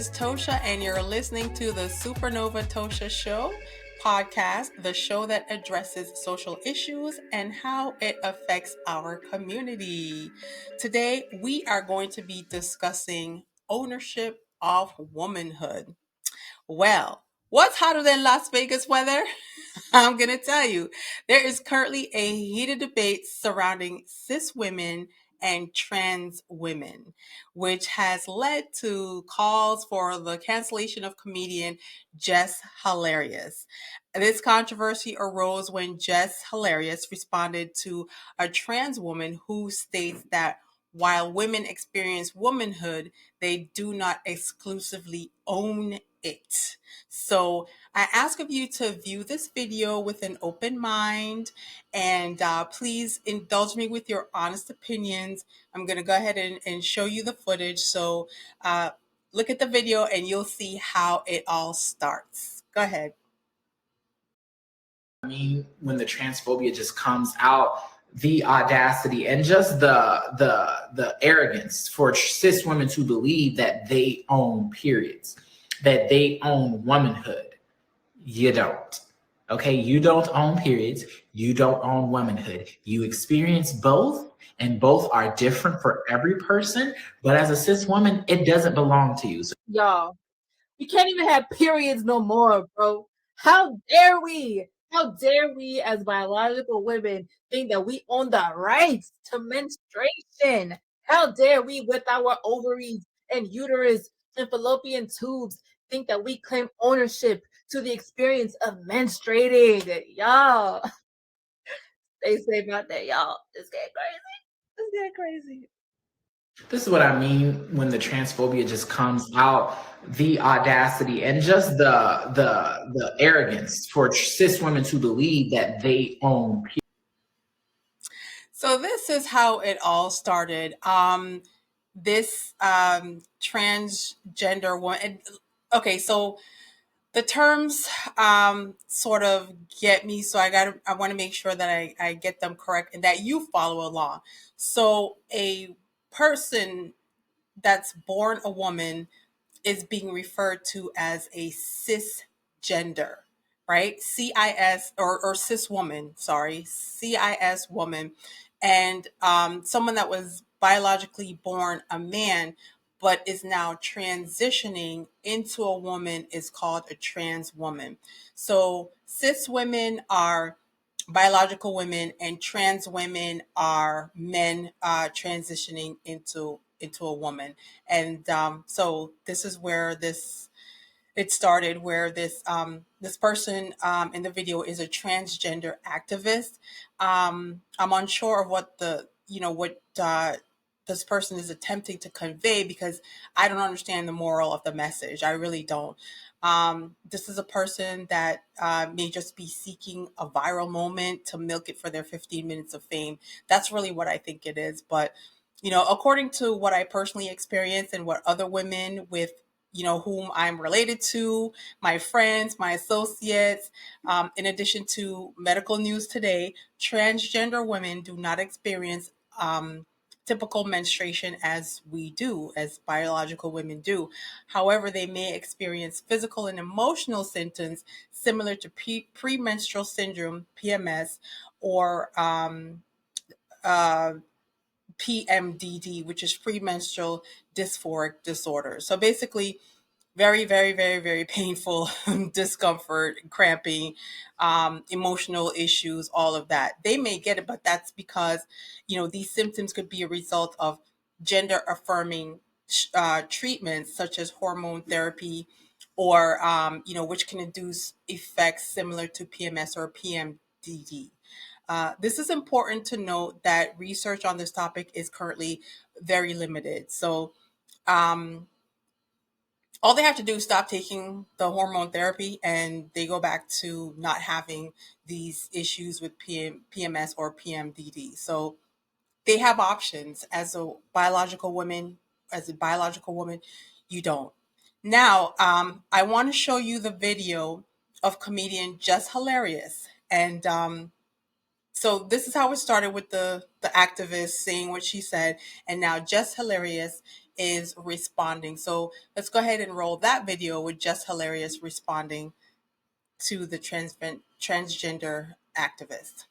is Tosha, and you're listening to the Supernova Tosha Show podcast, the show that addresses social issues and how it affects our community. Today, we are going to be discussing ownership of womanhood. Well, what's hotter than Las Vegas weather? I'm going to tell you, there is currently a heated debate surrounding cis women and trans women, which has led to calls for the cancellation of comedian Jess Hilarious. This controversy arose when Jess Hilarious responded to a trans woman who states that while women experience womanhood, they do not exclusively own it. So I ask of you to view this video with an open mind and please indulge me with your honest opinions. I'm going to go ahead and show you the footage. So look at the video and you'll see how it all starts. Go ahead. I mean, when the transphobia just comes out, the audacity and just the arrogance for cis women to believe that they own periods, that they own womanhood. You don't. Okay, you don't own periods. You don't own womanhood. You experience both, and both are different for every person. But as a cis woman, it doesn't belong to you. So Y'all, we can't even have periods no more, bro. How dare we? How dare we as biological women think that we own the rights to menstruation? How dare we with our ovaries and uterus and fallopian tubes think that we claim ownership to the experience of menstruating? Y'all, they say about that, y'all. It's getting crazy. It's getting crazy. this is what I mean when the transphobia just comes out, the audacity and just the arrogance for cis women to believe that they own periods. So this is how it all started. This transgender one. Okay, so the terms sort of get me, so I want to make sure that I get them correct and that you follow along. So a person that's born a woman is being referred to as a cisgender, right? CIS or cis woman, sorry, CIS woman. And someone that was biologically born a man but is now transitioning into a woman is called a trans woman. So cis women are biological women and trans women are men transitioning into a woman. And so this is where it started, where this person in the video is a transgender activist. I'm unsure of what this person is attempting to convey because I don't understand the moral of the message. I really don't. This is a person that may just be seeking a viral moment to milk it for their 15 minutes of fame. That's really what I think it is. But according to what I personally experienced and what other women with whom I'm related to, my friends, my associates, in addition to medical news today, transgender women do not experience typical menstruation as we do, as biological women do. However, they may experience physical and emotional symptoms similar to premenstrual syndrome, PMS, or PMDD, which is premenstrual dysphoric disorder. So basically, very, very, very, very painful discomfort, cramping, emotional issues, all of that. They may get it, but that's because, these symptoms could be a result of gender affirming treatments such as hormone therapy or, which can induce effects similar to PMS or PMDD. This is important to note that research on this topic is currently very limited. So, all they have to do is stop taking the hormone therapy and they go back to not having these issues with PMS or PMDD. So they have options as a biological woman. As a biological woman, you don't. Now, I want to show you the video of comedian Just Hilarious. And so this is how it started with the activist saying what she said. And now Just Hilarious is responding. So let's go ahead and roll that video with Just Hilarious responding to the transgender activist.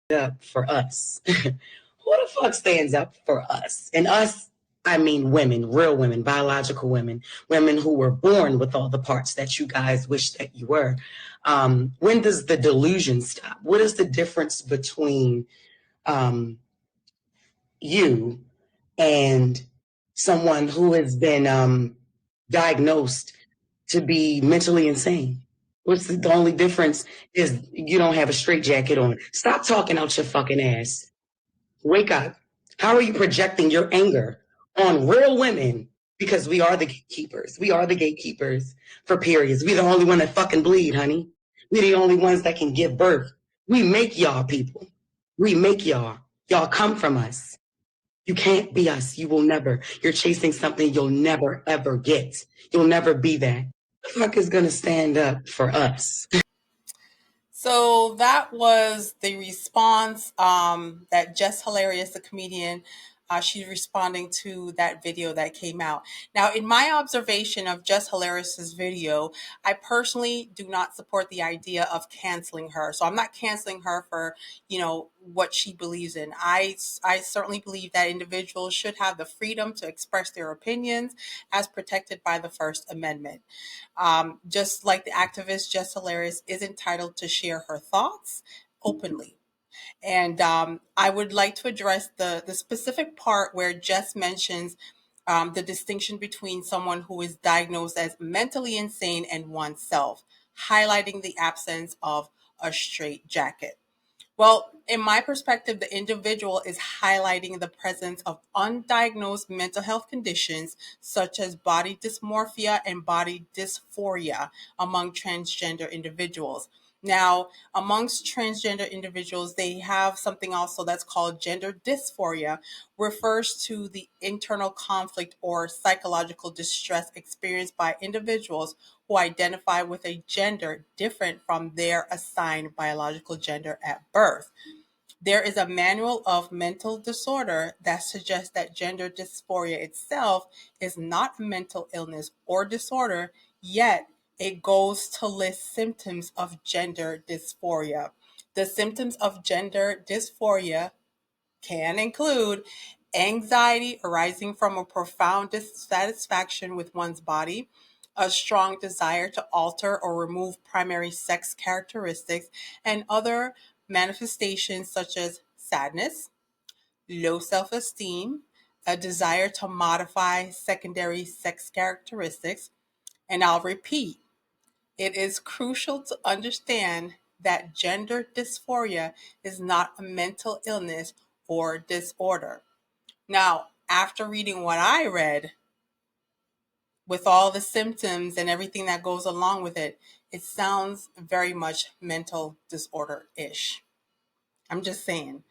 Up for us. Who the fuck stands up for us? And us, I mean women, real women, biological women, women who were born with all the parts that you guys wish that you were. When does the delusion stop? What is the difference between you and someone who has been diagnosed to be mentally insane? What's the only difference is you don't have a straitjacket on. Stop talking out your fucking ass. Wake up. How are you projecting your anger on real women? Because we are the gatekeepers. We are the gatekeepers for periods. We're the only one that fucking bleed, honey. We're the only ones that can give birth. We make y'all people. We make y'all. Y'all come from us. You can't be us. You will never. You're chasing something you'll never, ever get. You'll never be that. The fuck is going to stand up for us? So that was the response that Just Hilarious, the comedian, she's responding to that video that came out. Now, in my observation of Just Hilarious's video, I personally do not support the idea of canceling her. So I'm not canceling her for, what she believes in. I certainly believe that individuals should have the freedom to express their opinions as protected by the First Amendment. Just like the activist Just Hilarious is entitled to share her thoughts openly. And I would like to address the specific part where Jess mentions the distinction between someone who is diagnosed as mentally insane and oneself, highlighting the absence of a straitjacket. Well, in my perspective, the individual is highlighting the presence of undiagnosed mental health conditions such as body dysmorphia and body dysphoria among transgender individuals. Now, amongst transgender individuals, they have something also that's called gender dysphoria, refers to the internal conflict or psychological distress experienced by individuals who identify with a gender different from their assigned biological gender at birth. There is a manual of mental disorder that suggests that gender dysphoria itself is not a mental illness or disorder, yet it goes to list symptoms of gender dysphoria. The symptoms of gender dysphoria can include anxiety arising from a profound dissatisfaction with one's body, a strong desire to alter or remove primary sex characteristics, and other manifestations such as sadness, low self esteem, a desire to modify secondary sex characteristics. And I'll repeat, it is crucial to understand that gender dysphoria is not a mental illness or disorder. Now, after reading what I read, with all the symptoms and everything that goes along with it, it sounds very much mental disorder ish. I'm just saying.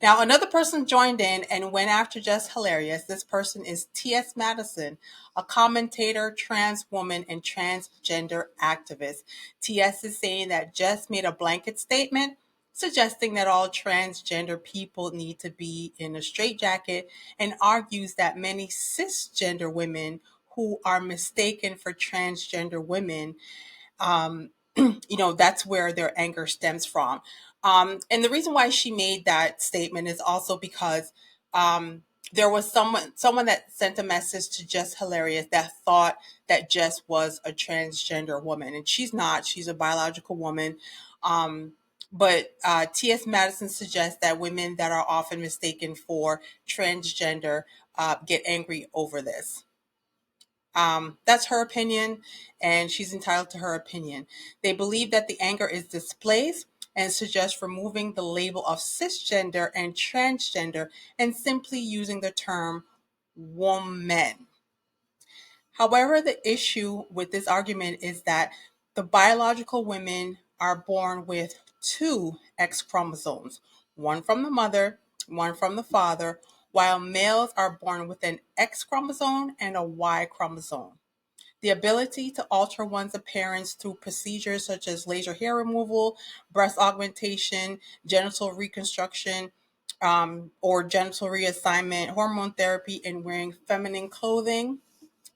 Now, another person joined in and went after Just Hilarious. This person is T.S. Madison, a commentator, trans woman, and transgender activist. T.S. is saying that Just made a blanket statement suggesting that all transgender people need to be in a straitjacket, and argues that many cisgender women who are mistaken for transgender women, that's where their anger stems from. And the reason why she made that statement is also because there was someone that sent a message to Just Hilarious that thought that Jess was a transgender woman, and she's not. She's a biological woman. But T.S. Madison suggests that women that are often mistaken for transgender get angry over this. That's her opinion, and she's entitled to her opinion. They believe that the anger is displaced and suggest removing the label of cisgender and transgender and simply using the term woman. However, the issue with this argument is that the biological women are born with two X chromosomes, one from the mother, one from the father, while males are born with an X chromosome and a Y chromosome. The ability to alter one's appearance through procedures such as laser hair removal, breast augmentation, genital reconstruction, or genital reassignment, hormone therapy, and wearing feminine clothing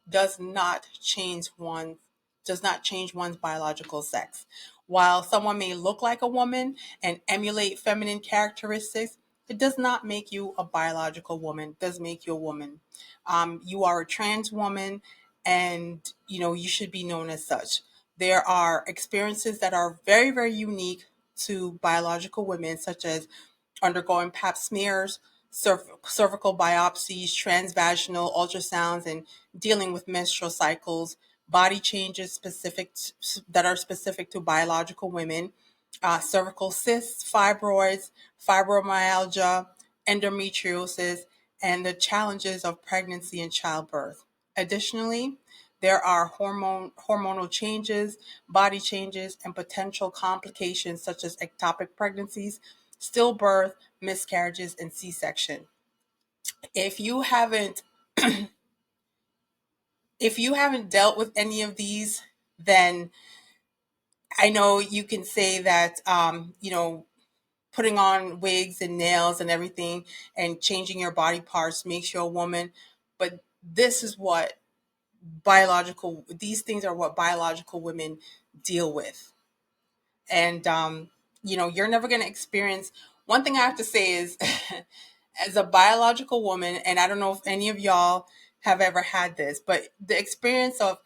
does not change one does not change one's biological sex. While someone may look like a woman and emulate feminine characteristics, it does not make you a biological woman. It does make you a woman. You are a trans woman, and you should be known as such. There are experiences that are very, very unique to biological women, such as undergoing pap smears, cervical biopsies, transvaginal ultrasounds, and dealing with menstrual cycles, body changes that are specific to biological women, cervical cysts, fibroids, fibromyalgia, endometriosis, and the challenges of pregnancy and childbirth. Additionally, there are hormonal changes, body changes, and potential complications such as ectopic pregnancies, stillbirth, miscarriages, and C-section. If you haven't if you haven't dealt with any of these, then I know you can say that putting on wigs and nails and everything and changing your body parts makes you a woman, but these things are what biological women deal with. And you're never going to experience. One thing I have to say is as a biological woman, and I don't know if any of y'all have ever had this, but the experience of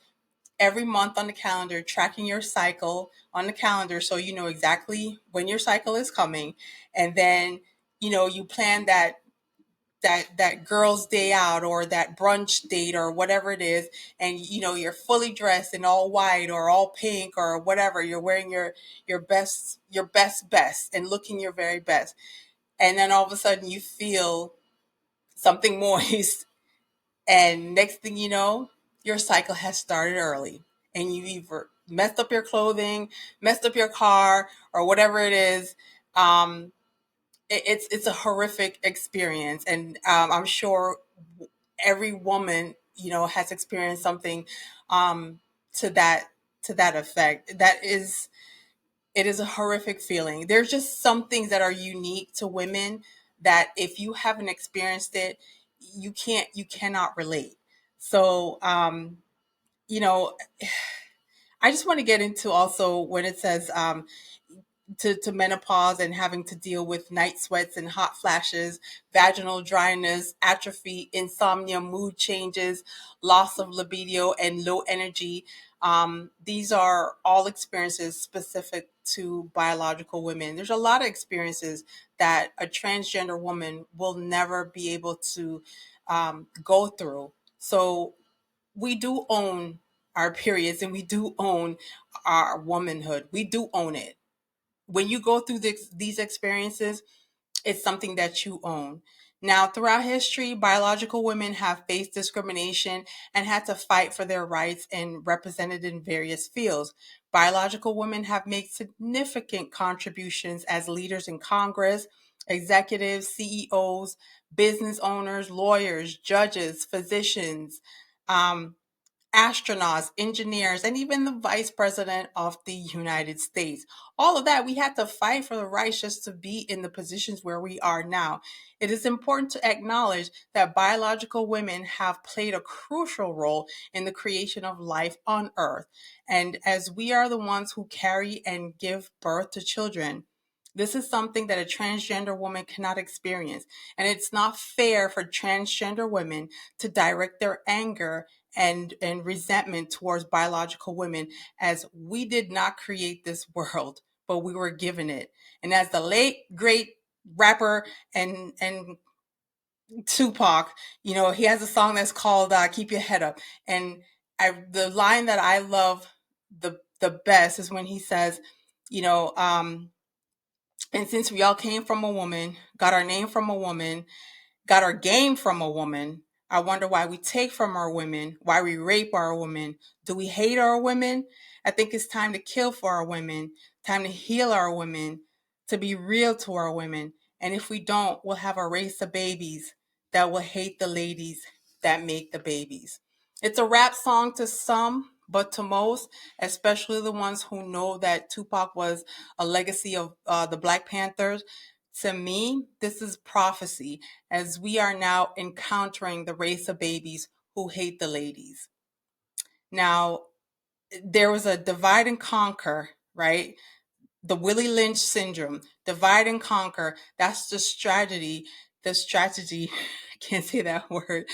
every month on the calendar tracking your cycle on the calendar so you know exactly when your cycle is coming, and then you plan that girl's day out or that brunch date or whatever it is, and you're fully dressed in all white or all pink or whatever, you're wearing your best and looking your very best, and then all of a sudden you feel something moist, and next thing you know, your cycle has started early, and you either messed up your clothing, messed up your car, or whatever it is. It's a horrific experience, and I'm sure every woman has experienced something um, to that effect. It is a horrific feeling. There's just some things that are unique to women that if you haven't experienced it, you cannot relate. So you know I just want to get into also when it says to menopause and having to deal with night sweats and hot flashes, vaginal dryness, atrophy, insomnia, mood changes, loss of libido, and low energy. These are all experiences specific to biological women. There's a lot of experiences that a transgender woman will never be able to go through. So we do own our periods, and we do own our womanhood. We do own it. When you go through these experiences, it's something that you own. Now, throughout history, biological women have faced discrimination and had to fight for their rights and represented in various fields. Biological women have made significant contributions as leaders in Congress, executives, CEOs, business owners, lawyers, judges, physicians, um, astronauts, engineers, and even the vice president of the United States. All of that, we had to fight for the rights just to be in the positions where we are now. It is important to acknowledge that biological women have played a crucial role in the creation of life on Earth. And as we are the ones who carry and give birth to children, this is something that a transgender woman cannot experience. And it's not fair for transgender women to direct their anger and resentment towards biological women, as we did not create this world, but we were given it. And as the late great rapper and Tupac, he has a song that's called "Keep Your Head Up," and the line that I love the best is when he says, you know, um, and since we all came from a woman, got our name from a woman, got our game from a woman. I wonder why we take from our women, why we rape our women. Do we hate our women? I think it's time to kill for our women, time to heal our women, to be real to our women. And if we don't, we'll have a race of babies that will hate the ladies that make the babies. It's a rap song to some, but to most, especially the ones who know that Tupac was a legacy of the Black Panthers, To me, this is prophecy, as we are now encountering the race of babies who hate the ladies. Now, there was a divide and conquer, right? The Willie Lynch syndrome, divide and conquer. That's the strategy. The strategy, I can't say that word.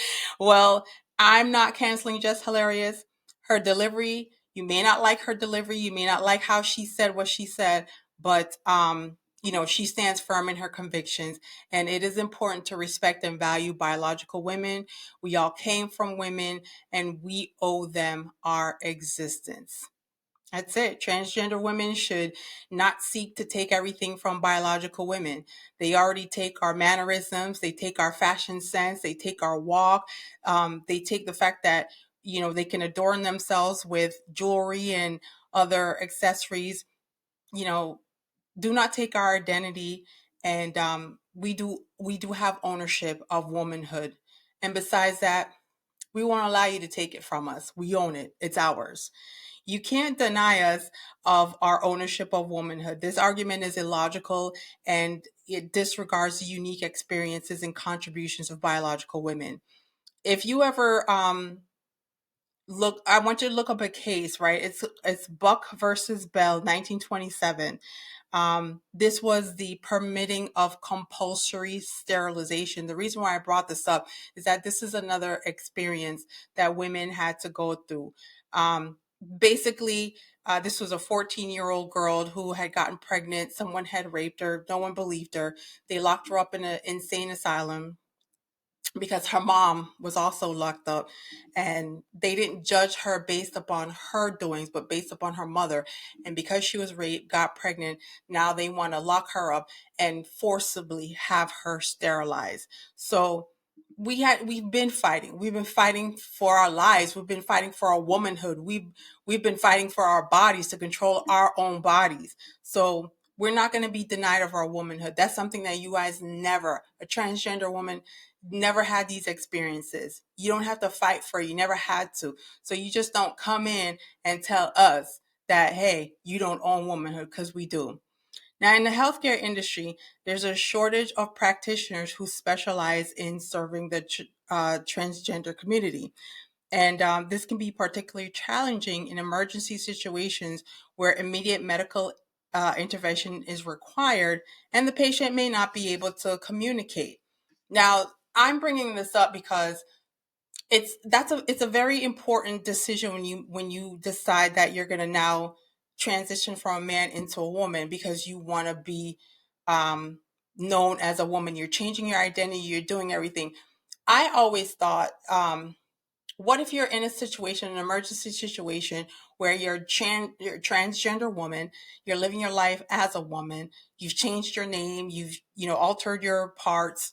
Well, I'm not canceling Just Hilarious. Her delivery, you may not like her delivery. You may not like how she said what she said, but she stands firm in her convictions, and it is important to respect and value biological women. We all came from women, and we owe them our existence. That's it. Transgender women should not seek to take everything from biological women. They already take our mannerisms, they take our fashion sense, they take our walk, they take the fact that, they can adorn themselves with jewelry and other accessories. You know, do not take our identity, and we do have ownership of womanhood. And besides that, we won't allow you to take it from us. We own it. It's ours. You can't deny us of our ownership of womanhood. This argument is illogical, and it disregards the unique experiences and contributions of biological women. If you ever look, I want you to look up a case, right? It's Buck versus Bell, 1927. This was the permitting of compulsory sterilization. The reason why I brought this up is that this is another experience that women had to go through. Basically, this was a 14-year-old girl who had gotten pregnant. Someone had raped her. No one believed her. They locked her up in an insane asylum because her mom was also locked up, and they didn't judge her based upon her doings but based upon her mother. And because she was raped, got pregnant, now they want to lock her up and forcibly have her sterilized. So we've been fighting for our lives. We've been fighting for our womanhood. We've been fighting for our bodies, to control our own bodies. So we're not going to be denied of our womanhood. That's something that you guys never, a transgender woman, never had these experiences. You don't have to fight for it. You never had to. So you just don't come in and tell us that, hey, you don't own womanhood, because we do. Now, in the healthcare industry, there's a shortage of practitioners who specialize in serving the transgender community. And this can be particularly challenging in emergency situations where immediate medical intervention is required and the patient may not be able to communicate. Now, I'm bringing this up because it's a very important decision when you decide that you're going to now transition from a man into a woman, because you want to be um, known as a woman. You're changing your identity. You're doing everything. I always thought, what if you're in a situation, an emergency situation, where you're a transgender woman, you're living your life as a woman, you've changed your name, you've altered your parts,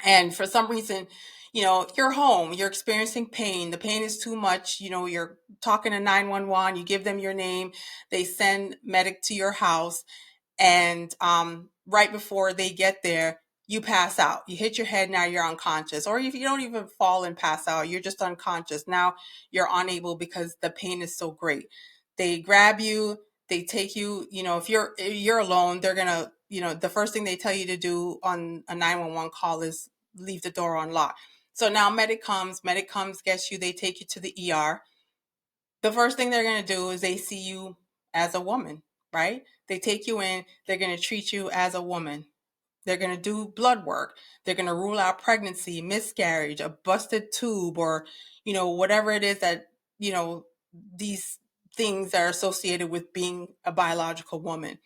and for some reason, you're home, you're experiencing pain, the pain is too much, you're talking to 911, you give them your name, they send medic to your house, and right before they get there, you pass out. You hit your head, now you're unconscious. Or if you don't even fall and pass out, you're just unconscious. Now you're unable because the pain is so great. They grab you, they take you, if you're alone, they're gonna, the first thing they tell you to do on a 911 call is leave the door unlocked. So now medic comes, gets you, they take you to the ER. The first thing they're going to do is they see you as a woman, right? They take you in, they're going to treat you as a woman. They're going to do blood work. They're going to rule out pregnancy, miscarriage, a busted tube, or, whatever it is that, these things are associated with being a biological woman.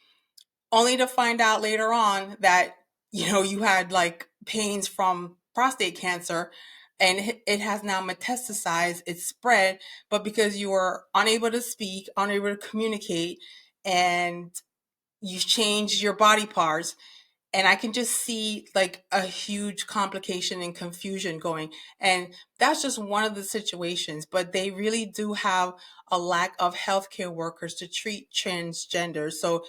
Only to find out later on that, you had like pains from prostate cancer, and it has now metastasized, it's spread, but because you were unable to speak, unable to communicate, and you've changed your body parts. And I can just see like a huge complication and confusion going. And that's just one of the situations, but they really do have a lack of healthcare workers to treat transgenders. So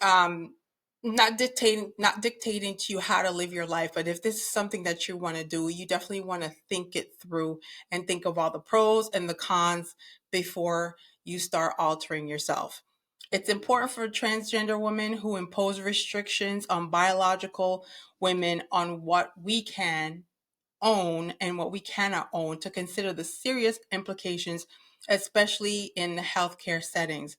um not dictating to you how to live your life, but if this is something that you want to do, you definitely want to think it through and think of all the pros and the cons before you start altering yourself. It's important for transgender women who impose restrictions on biological women on what we can own and what we cannot own to consider the serious implications, especially in the healthcare settings.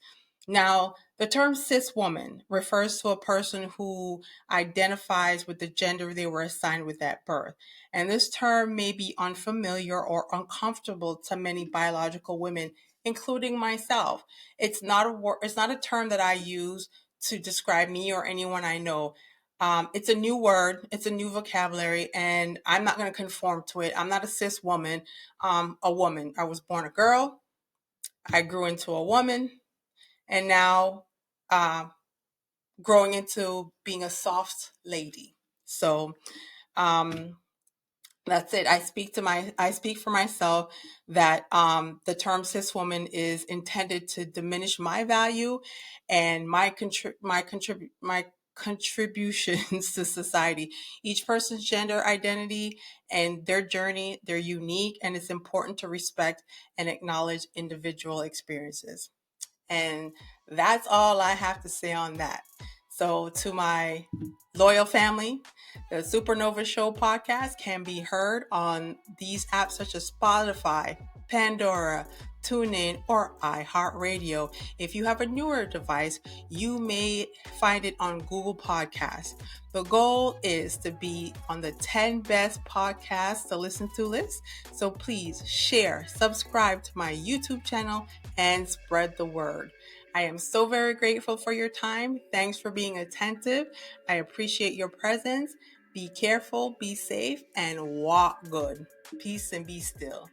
Now, the term cis woman refers to a person who identifies with the gender they were assigned with at birth. And this term may be unfamiliar or uncomfortable to many biological women, including myself. It's not a term that I use to describe me or anyone I know. It's a new word, it's a new vocabulary, and I'm not going to conform to it. I'm not a cis woman, a woman. I was born a girl, I grew into a woman, and now uh, growing into being a soft lady. So um, that's it. I speak for myself that the term cis woman is intended to diminish my value and my contributions to society. Each person's gender identity and their journey, they're unique, and it's important to respect and acknowledge individual experiences. And that's all I have to say on that. So, to my loyal family, the Supernova Show podcast can be heard on these apps such as Spotify, Pandora, TuneIn, or iHeartRadio. If you have a newer device, you may find it on Google Podcasts. The goal is to be on the 10 best podcasts to listen to list. So please share, subscribe to my YouTube channel, and spread the word. I am so very grateful for your time. Thanks for being attentive. I appreciate your presence. Be careful, be safe, and walk good. Peace and be still.